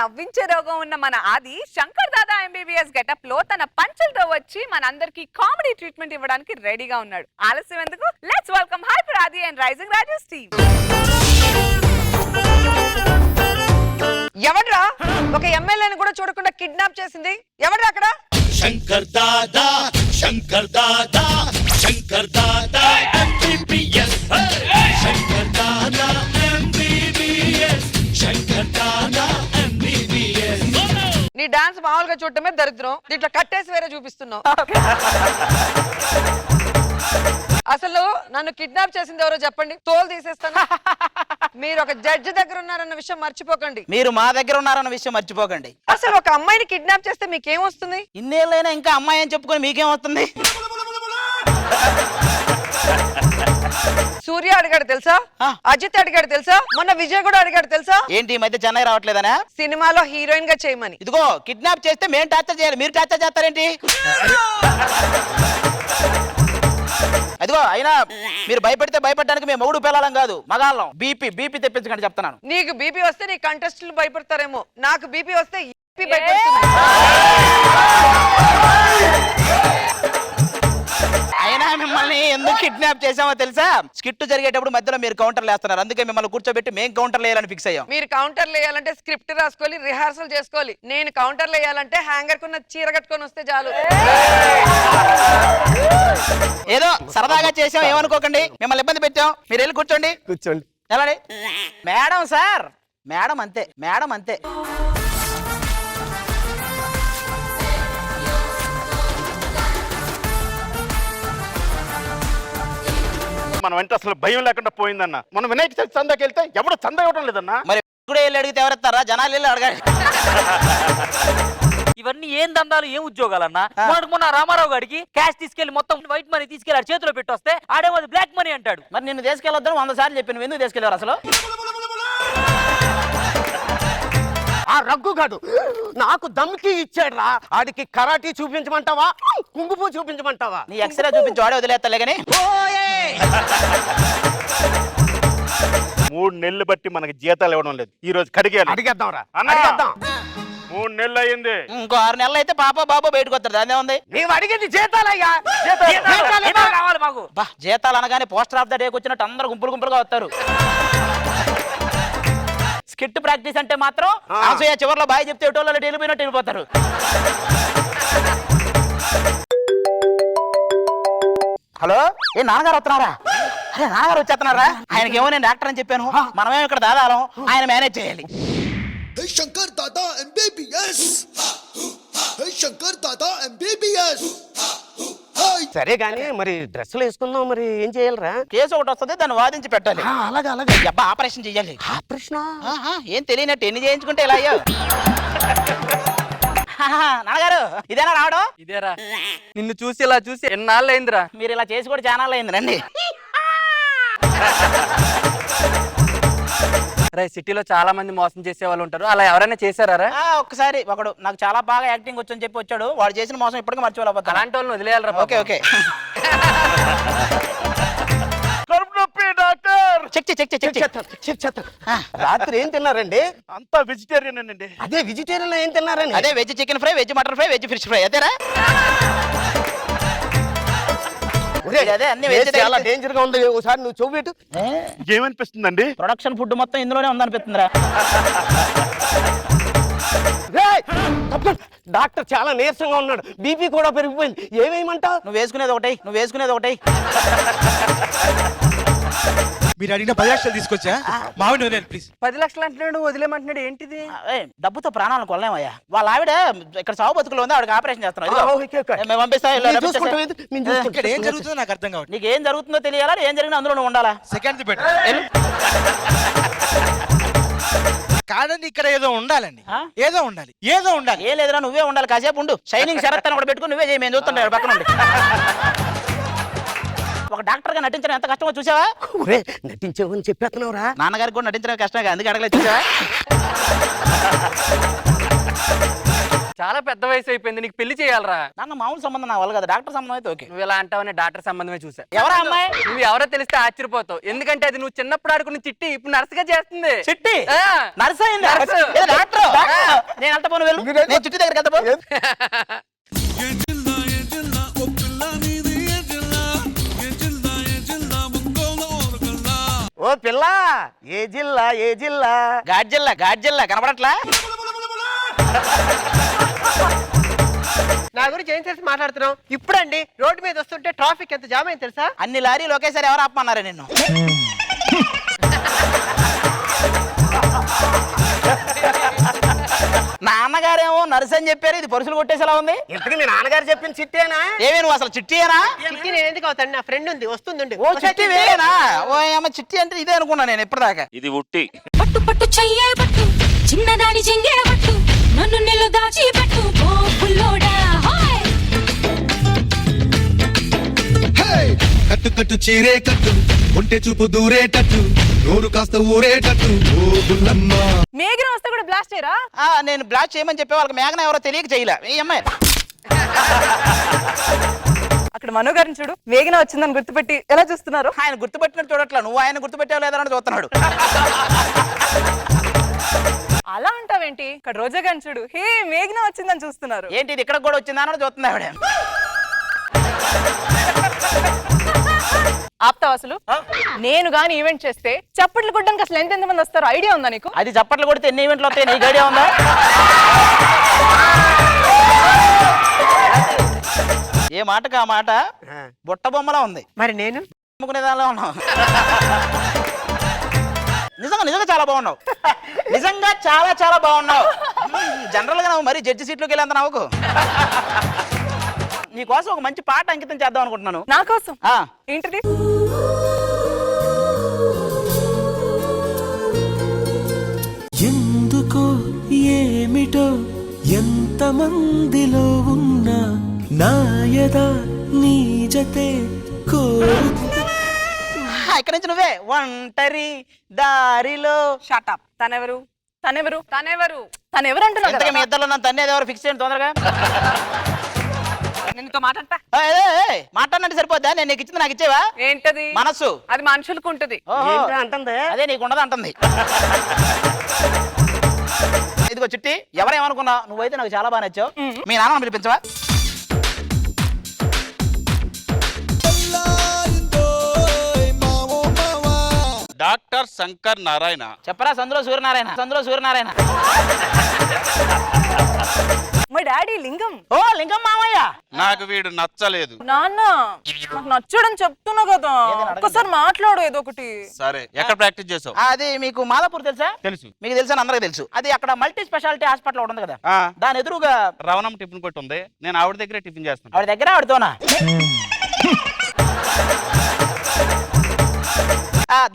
నవ్వించే రోగం ఉన్న మన ఆది శంకర్ దాదా ఎంబీబీఎస్ గెటప్ లో తన పంచులతో వచ్చి మనందరికి కామెడీ ట్రీట్మెంట్ ఇవ్వడానికి రెడీగా ఉన్నాడు. ఆలస్యం ఎందుకు, లెట్స్ వెల్కమ్ హైపర్ ఆది అండ్ రైజింగ్ రాజు స్టీవ్. ఎవడ్రా ఒక ఎమ్మెల్యేని కూడా చూడకుండా కిడ్నాప్ చేసింది? ఎవడ్రా అక్కడ? Shankar Dada, Shankar Dada, Shankar Dada MBBS, Shankar Dada MBBS, Shankar Dada MBBS. నీ డాన్స్ మామూలుగా చూడటమే దరిద్రం, దీంట్లో కట్టేసి వేరే చూపిస్తున్నావు. అసలు నన్ను కిడ్నాప్ చేసింది ఎవరో చెప్పండి, తోలు తీసేస్తాను. మీరు ఒక జడ్జి దగ్గర ఉన్నారన్న విషయం మర్చిపోకండి. మీరు మా దగ్గర ఉన్నారన్న విషయం మర్చిపోకండి. అసలు ఒక అమ్మాయిని కిడ్నాప్ చేస్తే మీకేం వస్తుంది? ఇన్నేళ్ళైనా ఇంకా అమ్మాయి అని చెప్పుకొని మీకేం వస్తుంది? సూర్య అడిగాడు తెలుసా, అజిత్ అడిగాడు తెలుసా, మొన్న విజయ్ కూడా అడిగాడు తెలుసా. ఏంటి ఈ మధ్య చెన్నై రావట్లేదనా? సినిమాలో హీరోయిన్ గా చేయమని. ఇదిగో కిడ్నాప్ చేస్తే మేము టార్చర్ చేయాలి, మీరు టార్చర్ చేస్తారేంటి? అదిగో అయినా మీరు భయపడితే భయపడడానికి మేము మొగుడు పిల్లలం కాదు, మగాళ్ళం. బీపీ తెప్పించకండి చెప్తున్నాను. నీకు బీపీ వస్తే నీ కంటెస్టులు భయపడతారేమో, నాకు బీపీ వస్తే భయపడుతుంది. అయినా మిమ్మల్ని ఎందుకు కిడ్నాప్ చేసామో తెలుసా? స్కిట్ జరిగేటప్పుడు మధ్యలో మీరు కౌంటర్లు వేస్తున్నారు, అందుకే మిమ్మల్ని కూర్చోబెట్టి మేము కౌంటర్లు వేయాలని ఫిక్స్ అయ్యాం. మీరు కౌంటర్లు వేయాలంటే స్క్రిప్ట్ రాసుకోవాలి, రిహార్సల్ చేసుకోవాలి. నేను కౌంటర్లు వేయాలంటే హ్యాంగర్ కున్న చీర కట్టుకొని వస్తే చాలు. ఏదో సరదాగా చేసాం, ఏమనుకోకండి. మిమ్మల్ని ఇబ్బంది పెట్టాం, మీరు వెళ్ళి కూర్చోండి. కూర్చోండి. ఎలా మేడం? సార్ మేడం అంతే, మేడం అంతే. మనం వెంట అసలు భయం లేకుండా పోయిందన్న. మనం వినాయక చవితి చందాకి వెళ్తే ఎవరు చందా ఇవ్వడం లేదన్నా. మరి కూడా వెళ్ళి అడిగితే ఎవరెత్తారా? జనాలు వెళ్ళి అడగాలి. ఇవన్నీ ఏం దందాలు, ఏం ఉద్యోగాలన్నా? మొన్న రామారావు గారికి క్యాష్ తీసుకెళ్లి మొత్తం వైట్ మనీ తీసుకెళ్లి చేతిలో పెట్టొస్తే ఆడేమో బ్లాక్ మనీ అంటాడు. మరి నిన్ను తీసుకెళ్ళొద్దని 100 సార్లు చెప్పి నువ్వు ఎందుకు తీసుకెళ్ళారు అసలు? ఆ రగ్గుగాడు నాకు దమ్కి ఇచ్చాడురా. ఆడికి కరాటీ చూపించమంటావా, కుంగుపు చూపించమంటావా? నీ ఎక్స్రే చూపించి వాడే వదిలేస్తలే కానీ. 3 నెలలు బట్టి మనకి జీతాలు ఇవ్వడం లేదు. ఈ రోజు కడిగేయాలి. అడిగేద్దాం రా, అన్నా. అడిగేద్దాం. 3 నెలలు అయ్యింది. ఇంకో 6 నెలలు అయితే పాప బాబు బయటకు వస్తారు. అదే ఉంది. నీవు అడిగింది జీతాలయ్యా. జీతాలు కావాలి మాకు. బా జీతాలు అనగానే పోస్టర్ ఆఫ్ ద డేకి వచ్చినట్టు అందరూ గుంపులు గుంపులుగా వస్తారు. స్కిట్ ప్రాక్టీస్ అంటే మాత్రం అసూయ చివరిలో బాయ్ చెప్తే ఎటోళ్ళు వెళ్ళిపోయినట్టు వెళ్ళిపోతారు. హలో, ఏ నాన్నగారు వస్తున్నారా? అరే నాన్నగారు వచ్చేస్తున్నారా? ఆయనకి ఏమో నేను డాక్టర్ అని చెప్పాను, మనమేమో ఇక్కడ దాదాలం, ఆయన మేనేజ్ చేయాలి. Shankar Dada MBBS, Shankar Dada MBBS. సరే గాని మరి డ్రెస్సులు వేసుకున్నావు, మరి ఏం చేయాలరా? కేసు ఒకటి వస్తుంది, దాన్ని వాదించి పెట్టాలి. అలాగే అలాగే. అబ్బా ఆపరేషన్ చెయ్యాలి. ఆపరేషన్? ఏం తెలియనట్టు ఎన్ని చేయించుకుంటే ఇలా అయ్యో. నాన్నగారు ఇదేనా రావడం? ఇదేరా, నిన్ను చూసి ఇలా చూసి ఎన్నాళ్ళు అయిందిరా. మీరు ఇలా చేసి కూడా చాలా అయింది రండి. సిటీలో చాలా మంది మోసం చేసే వాళ్ళు ఉంటారు, అలా ఎవరైనా చేశారా? ఒక్కసారి ఒకడు నాకు చాలా బాగా యాక్టింగ్ వచ్చని చెప్పి వచ్చాడు, వాడు చేసిన మోసం ఇప్పటికీ మర్చిపోలేకపోతే. అలాంటి వాళ్ళని వదిలేయాలరా. Okay okay. కడుపు నొప్పి డాక్టర్. Check check. రాత్రి ఏం తిన్నారండి? అంతా వెజిటేరియన్ అండి. అదే వెజిటేరియన్ లో ఏం తిన్నారని? అదే veg chicken fry, veg mutton fry, veg fish fry. అదేరా? అదే అన్ని వెజ్. చాలా డేంజర్ గా ఉంది, ఒకసారి నువ్వు చూపెట్టు. ఏమనిపిస్తుందండి? ప్రొడక్షన్ ఫుడ్ మొత్తం ఇందులోనే ఉందనిపిస్తుందిరా. డాక్టర్ చాలా నీరసంగా ఉన్నాడు, బీపీ కూడా పెరిగిపోయింది. ఏమేయమంటావు? నువ్వు వేసుకునేది ఒకటి. మీరు అడిగిన 10 లక్షలు తీసుకొచ్చా మావిడ ప్లీజ్. 10 లక్షలు అంటున్నాడు, వదిలేమంటున్నాడు. ఏంటిది? డబ్బుతో ప్రాణాలను కొనలేమయ్యా. వాళ్ళ ఆవిడ ఇక్కడ సాగు బతుకులు ఉంది, ఆవిడకి ఆపరేషన్ చేస్తున్నాం. మేము పంపిస్తా. ఇక్కడ ఏం జరుగుతుందో నాకు అర్థం కావట్లేదు. నీకు ఏం జరుగుతుందో తెలియాలా, ఏం జరిగినా అందులో నువ్వు ఉండాలా. సెకండ్ పెట్టు కాదండి, ఇక్కడ ఏదో ఉండాలండి. ఏదో ఉండాలి. ఏం లేదురా, నువ్వే ఉండాలి. కాసేపు ఉండు. షైనింగ్ శరత్ అని కూడా పెట్టుకుని నువ్వే చేయి, మేము చూస్తుంటాడు పక్కన ఉండి. ఒక డాక్టర్ గా నటించడం ఎంత కష్టమో చూసావా? నటించావని చెప్పేస్తున్నావురా. నాన్నగారికి కూడా నటించడం కష్టమే, అందుకే అడగలేదు. చూసావా? చాలా పెద్ద వయసు అయిపోయింది, నీకు పెళ్లి చేయాలరా. నాన్న మామూలు సంబంధం నా వల్ల కదా, డాక్టర్ సంబంధం అయితే ఓకే. నువ్వు ఇలా అంటావని డాక్టర్ సంబంధమే చూసా. ఎవరా అమ్మాయి? నువ్వు ఎవరో తెలిస్తే ఆశ్చర్యపోతావు, ఎందుకంటే అది నువ్వు చిన్నప్పుడు ఆడుకున్న చిట్టి ఇప్పుడు నర్సుగా చేస్తుంది. చిట్టి ఆ. నర్స్ అయింది. నర్సు. డాక్టర్ నేను వెళ్తా పోను, వెళ్ళు. నేను చిట్టి దగ్గరికి వెళ్తా పో. ఓ పిల్ల, ఏ జిల్లా ఏ జిల్లా? గాడ్జిల్లా కనపడట్లా? నా గురించి ఏం తెలిసి మాట్లాడుతున్నావు? ఇప్పుడండి రోడ్డు మీద వస్తుంటే ట్రాఫిక్ ఎంత జామ్ అయింది తెలుసా? అన్ని లారీలు ఒకేసారి ఎవరు ఆపమన్నారా నిన్ను? నాన్నగారేమో నర్స్ అని చెప్పారు, ఇది పరుసులు కొట్టేసేలా ఉంది. ఇంతకీ మీ నాన్నగారు చెప్పిన చిట్టేనా? ఏమి నువ్వు అసలు చిట్టియేనా? చిట్టి నేను ఎందుకు అవుతాను? నా ఫ్రెండ్ ఉంది, వస్తుంది. ఓ చిట్టి వేరేనా? ఓ ఏమో చిట్టి అంటే ఇదే అనుకున్నా నేను ఇప్పటిదాకా. ఇది ఉట్టి. పట్టు పట్టు చెయ్యే పట్టు, చిన్నదాని చెంగే పట్టు, నన్ను నిల్లు దాచి పెట్టు ఓ పుల్లోడా. హాయ్ కట్టు కట్టు చీరే కట్టు, ఒంటె చూపు దూరేటట్టు, నోరు కాస్త ఊరేటట్టు, ఓ బుల్లమ్మ. మేఘన వస్తే కూడా బ్లాస్ట్ చేయరా? నేను బ్లాక్ చేయమని చెప్పే వాళ్ళకి మేఘన ఎవరో తెలియక చేయలే. ఈ అమ్మాయి అక్కడ మనో గారిని చూడు, మేఘన వచ్చిందని గుర్తుపెట్టి ఎలా చూస్తున్నారు? ఆయన గుర్తుపెట్టినట్టు చూడట్లా, నువ్వు ఆయన గుర్తుపెట్టావు లేదని చూస్తున్నాడు. అలా అంటావేంటి? ఇక్కడ రోజా గారిని చూడు, హే మేఘన వచ్చిందని చూస్తున్నారు. ఏంటి ఇది ఇక్కడ కూడా వచ్చిందా అని చూస్తుంది ఆవిడ. ఆప్తావా అసలు? నేను గాని ఈవెంట్ చేస్తే చప్పట్లు కొట్టడానికి అసలు ఎంతమంది వస్తారో ఐడియా ఉందా నీకు? అది చప్పట్లు కొడితే ఎన్ని ఈవెంట్లు వస్తాయి నీకు ఐడియా ఉందా? ఏ మాటకు ఆ మాట బుట్ట బొమ్మలా ఉంది. మరి నేను అమ్ముకునే దానిలో ఉన్నావు. నిజంగా చాలా బాగున్నావు. నిజంగా చాలా బాగున్నావు. జనరల్ గా నువ్వు మరి జడ్జి సీట్లోకి వెళ్ళేంత నవ్వుకు. నీకోసం ఒక మంచి పాట అంకితం చేద్దాం అనుకుంటున్నాను. నా కోసం? ఆ. ఏంటిది? ఎందుకో ఏమిటో ఎంతమందిలో ఉన్నా నాయదా నీ జతే ఇక్కడి నుంచి నువ్వే ఒంటరి దారిలో. షటప్. తనెవరు అంటున్నావు ఇంతకీ మీ కదా? ఇద్దరు నన్ను తన్నేది ఎవరు ఫిక్స్ చేయండి తొందరగా. నేను నీతో మాట్లాడతా. మాట్లాడినట్టు సరిపోద్దా? నేను నీకు ఇచ్చింది నాకు ఇచ్చేవా? ఏంటది? మనస్సు. అది మనుషులకు ఉంటది. అంటుంది అదే నీకు ఉండదు అంటుంది. ఇదిగో చిట్టి, ఎవరేమనుకున్నా నువ్వైతే నాకు చాలా బాగా నచ్చావు. మీ నాన్న పిలిపించవా? డాక్టర్ శంకర్ నారాయణ. చెప్పరా? సందులో సూర్యనారాయణ. మా డాడీ లింగం. ఓ లింగం మామయ్య. నాకు వీడు నచ్చలేదు. నాన్న నాకు నచ్చడని చెప్తున్నా కదా, ఒక్కసారి మాట్లాడు ఏదో ఒకటి. సరే, ఎక్కడ ప్రాక్టీస్ చేసావు? అది మీకు మాదాపూర్ తెలుసా? తెలుసు. మీకు తెలుసా? అందరికి తెలుసు. అది అక్కడ మల్టీ స్పెషాలిటీ హాస్పిటల్ ఒకటి ఉంది కదా, దాని ఎదురుగా రవణం టిఫిన్ కొట్టి ఉంది. నేను ఆవిడ దగ్గరే టిఫిన్ చేస్తాను. ఆవిడ దగ్గర ఆవిడతోనా?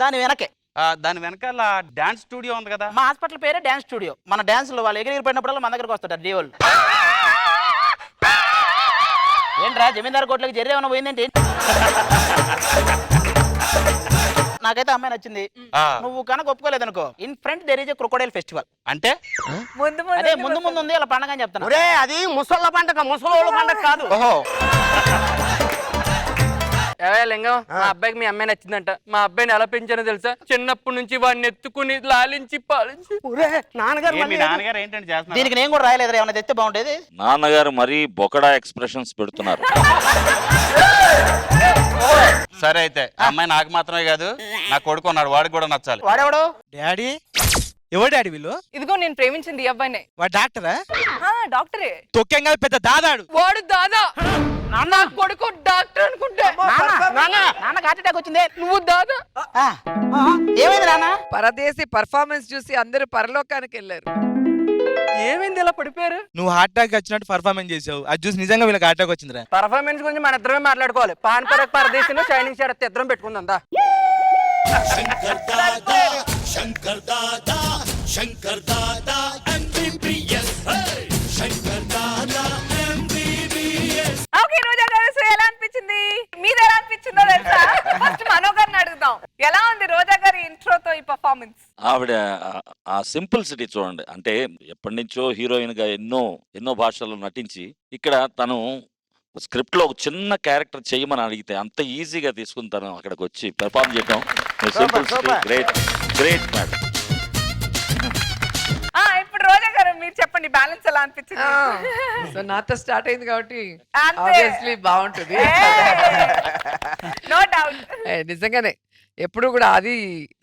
దాని వెనకే, దాని వెనకాల డాన్స్ స్టూడియో ఉంది కదా. మా హాస్పిటల్ పేరే డాన్స్ స్టూడియో. మన డాన్సులు వాళ్ళు ఎగిరిపోయినప్పుడల్లా మన దగ్గరకు వస్తాడు డీ వాళ్ళు. ఏంట్రా జమీందారు కోట్లకి జర్రీ ఏమైనా పోయిందేంటి? నాకైతే అమ్మాయి నచ్చింది. నువ్వు కనుక ఒప్పుకోలేదనుకో, in front there is a crocodile festival. అంటే అదే ముందు ఉంది అలా పండగ అని చెప్తాను. అది ముసళ్ళ పండగ, ముసలోళ్ళ పండగ కాదు. ఓహో, లింగం, మా అబ్బాయికి మీ అమ్మాయి నచ్చిందంట. మా అబ్బాయిని ఎలా పెంచానో తెలుసా? చిన్నప్పటి నుంచి వాడిని ఎత్తుకుని లాలించి పాలించి. మీ నాన్నగారు ఏంటంటే చేస్తున్నారు? దీనికి నేను కూడా రాయలేదు, ఏమైనా తెస్తే బాగుండేది. నాన్నగారు మరీ బొకడా ఎక్స్ప్రెషన్స్ పెడుతున్నారు. సరే అయితే అమ్మాయి నాకు మాత్రమే కాదు, నా కొడుకు ఉన్నాడు, వాడికి కూడా నచ్చాలి. వాడెవడు? డాడీ ఎవరు డాడీ వీళ్ళు? ఇదిగో నేను ప్రేమించింది ఈ అబ్బాయినే. వాడు డాక్టరా? డాక్టరే. తొక్కేం కాదు, పెద్ద దాదాడు. వాడు దాదా, నా కొడుకు డాక్టర్ అనుకుంటే. నాన్నకి హార్ట్ అటాక్ వచ్చింది. నువ్వు దాదా. ఏమైంది నాన్న? పరదేశీ పర్ఫార్మెన్స్ చూసి అందరూ పరలోకానికి వెళ్ళారు. ఏమైంది ఇలా పడిపోయారు? నువ్వు హార్ట్ అటాక్ వచ్చినట్టు పర్ఫార్మెన్స్ చేసావు, అది చూసి నిజంగా వీళ్ళకి హార్ట్ అటాక్ వచ్చిందిరా. పర్ఫార్మెన్స్ గురించి మన ఇద్దరమే మాట్లాడుకోవాలి. పాన్ పరక్ పరదేశంలో షైనింగ్ స్టార్ ఇద్దరం పెట్టుకుందా? Shankar Dada MBBS. Shankar Dada MBBS. Okay రోజా గారు, సో ఎలా అనిపించింది? మీద ఎలా అనిపించిందో తెలుసా? ఫస్ట్ మనో గారిని అడుగుదాం. ఎలా ఉంది రోజా గారి ఇంట్రోతో ఈ పర్ఫార్మెన్స్? ఆవిడ ఆ సింపుల్సిటీ చూడండి. అంటే ఎప్పటి నుంచో హీరోయిన్ గా ఎన్నో భాషల్లో నటించి ఇక్కడ తను స్క్రిప్ట్ లో ఒక చిన్న క్యారెక్టర్ చేయమని అడిగితే అంత ఈజీగా తీసుకుని తను అక్కడికి వచ్చి పెర్ఫార్మ్ చేయడం సింపుల్సిటీ గ్రేట్ గ్రేట్ మేడం. ఇప్పుడు రోజా గారు మీరు చెప్పండి, బ్యాలెన్స్ ఎలా అనిపించింది? సో నాతో స్టార్ట్ అయింది కాబట్టి అంతే. ఆబ్వియస్లీ బాగుంటుంది. No doubt. నిజంగానే ఎప్పుడు కూడా అది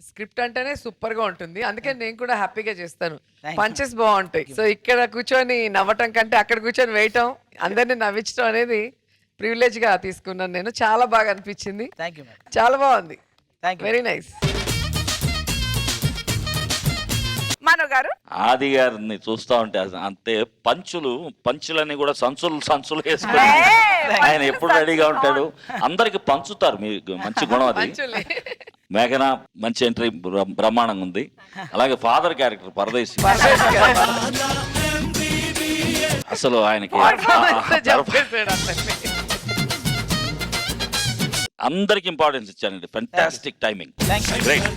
స్క్రిప్ట్ అంటేనే సూపర్ గా ఉంటుంది. అందుకే నేను కూడా హ్యాపీగా చేస్తాను. పంచెస్ బాగుంటాయి. సో ఇక్కడ కూర్చొని నవ్వటం కంటే అక్కడ కూర్చొని వేయటం, అందరినీ నవ్వించడం అనేది ప్రివిలేజ్ గా తీసుకున్నాను నేను. చాలా బాగా అనిపించింది. చాలా బాగుంది. Very nice. మనో గారు, ఆది గారిని చూస్తా ఉంటే అంతే పంచులని కూడా సంచులు వేసుకుని ఆయన ఎప్పుడు రెడీగా ఉంటాడు. అందరికి పంచుతారు. మీకు మంచి గుణం అది. మేఘన మంచి ఎంట్రీ బ్రహ్మాండంగా ఉంది. అలాగే ఫాదర్ క్యారెక్టర్ పరదేశి అసలు ఆయనకి అందరికి ఇంపార్టెన్స్ ఇచ్చానండి. Fantastic timing, great.